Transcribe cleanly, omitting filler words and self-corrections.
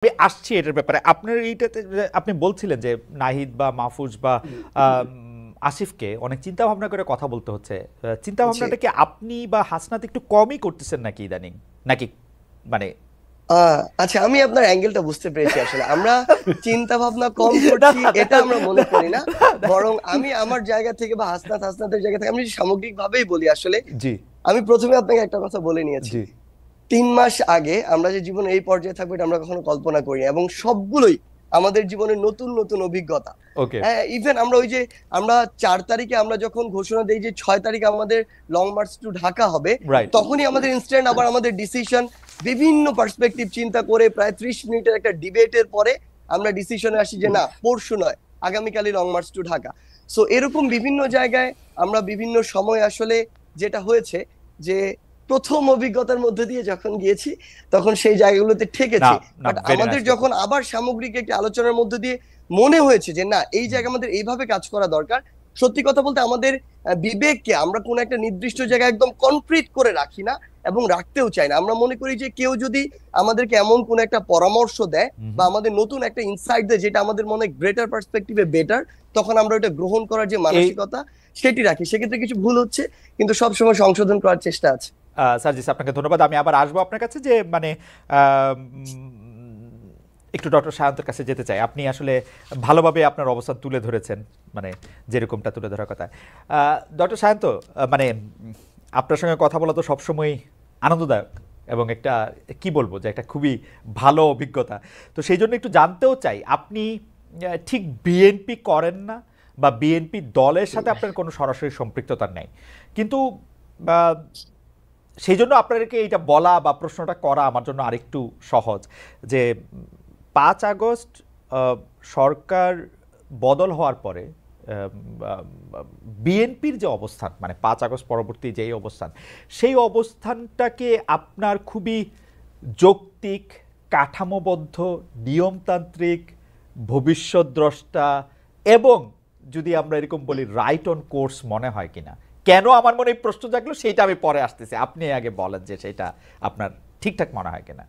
আমি আসছি এটার ব্যাপারে। আপনার এইটাতে আপনি বলছিলেন যে নাহিদ বা মাহফুজ বা আসিফকে অনেক চিন্তা ভাবনা করে কথা বলতে হচ্ছে। চিন্তা জি। ভাবনাটা কি আপনি বা হাসনাত একটু কমই করতেছেন নাকি ইদানিং, নাকি মানে আচ্ছা, আমি আপনার অ্যাঙ্গেলটা বুঝতে পেরেছি। আসলে আমরা চিন্তা ভাবনা কম না করছি না এটা আমরা মনে করি না। না, বরং আমি আমার জায়গা থেকে বা হাসনাতের জায়গা থেকে আমি যদি সামগ্রিক ভাবেই বলি, আসলে জি আমি প্রথমে আপনাকে একটা কথা বলে নিয়েছি। জি 3 মাস আগে আমরা যে জীবনে এই পর্যায়ে থাকবো এটা আমরা কখনো কল্পনা করিনি, এবং সবগুলোই আমাদের জীবনের নতুন নতুন অভিজ্ঞতা। ওকে হ্যাঁ, ইভেন আমরা ওই যে আমরা 4 তারিখে আমরা যখন ঘোষণা দিই যে 6 তারিখে আমাদের লং মার্চ টু ঢাকা হবে, রাইট তখনই আমাদের ইনস্ট্যান্ট আবার আমাদের ডিসিশন বিভিন্ন পার্সপেক্টিভ চিন্তা করে প্রায় 30 মিনিটের একটা ডিবেটের পরে আমরা ডিসিশনে আসি যে না, পরশু নয়, আগামীকালই long march to Dhaka. So এরকম বিভিন্ন জায়গায় আমরা বিভিন্ন সময় আসলে যেটা হয়েছে যে প্রথম অভিজ্ঞতার মধ্যে দিয়ে যখন গিয়েছি তখন সেই জায়গাগুলোতে না ঠেকেছি। না বাট ভেরি আমাদের নাইস কথা যখন আবার সামগ্রিক একটি আলোচনার মধ্যে দিয়ে মনে হয়েছে যে না, এই জায়গায় আমাদের এইভাবে কাজ করা দরকার, সত্যি কথা বলতে আমাদের বিবেককে আমরা কোনো একটা নির্দিষ্ট জায়গায় একদম কনক্রিট করে রাখি না, এবং রাখতেও চাই না। আমরা মনে করি যে কেউ যদি আমাদেরকে এমন কোন একটা পরামর্শ দেয় বা আমাদের নতুন একটা ইনসাইট দেয় যেটা আমাদের মনে হয় গ্রেটার পার্সপেক্টিভে বেটার, তখন আমরা ওটা গ্রহণ করার যে এই মানসিকতা সেটি রাখি। সেক্ষেত্রে কিছু ভুল হচ্ছে, কিন্তু সবসময় সংশোধন করার চেষ্টা আছে। সার্জিস আপনাকে ধন্যবাদ। আমি আবার আসবো আপনার কাছে যে মানে আহ, একটু ডক্টর সায়ন্তের কাছে যেতে চাই। আপনি আসলে ভালোভাবে আপনার অবস্থান তুলে ধরেছেন, মানে যেরকমটা তুলে ধরার কথা। ডক্টর সায়ন্ত, মানে আপনার সঙ্গে কথা বলা তো সবসময় আনন্দদায়ক এবং একটা কি বলবো যে একটা খুবই ভালো অভিজ্ঞতা। তো সেই জন্য একটু জানতেও চাই, আপনি ঠিক বিএনপি করেন না বা বিএনপি দলের সাথে আপনার কোনো সরাসরি সম্পৃক্ততা নেই, কিন্তু সেই জন্য আপনাদেরকে এইটা বলা বা প্রশ্নটা করা আমার জন্য আরেকটু সহজ যে 5 আগস্ট সরকার বদল হওয়ার পরে বিএনপির যে অবস্থান, মানে 5 আগস্ট পরবর্তী যেই অবস্থান, সেই অবস্থানটাকে আপনার খুবই যৌক্তিক, কাঠামোবদ্ধ, নিয়মতান্ত্রিক, ভবিষ্যৎদ্রষ্টা এবং যদি আমরা এরকম বলি রাইট অন কোর্স মনে হয় কিনা? কেন আমার মনে এই প্রশ্ন জাগলো সেইটা আমি পরে আসতেছি, আপনি আগে বলেন যে সেটা আপনার ঠিকঠাক মনে হয় কিনা।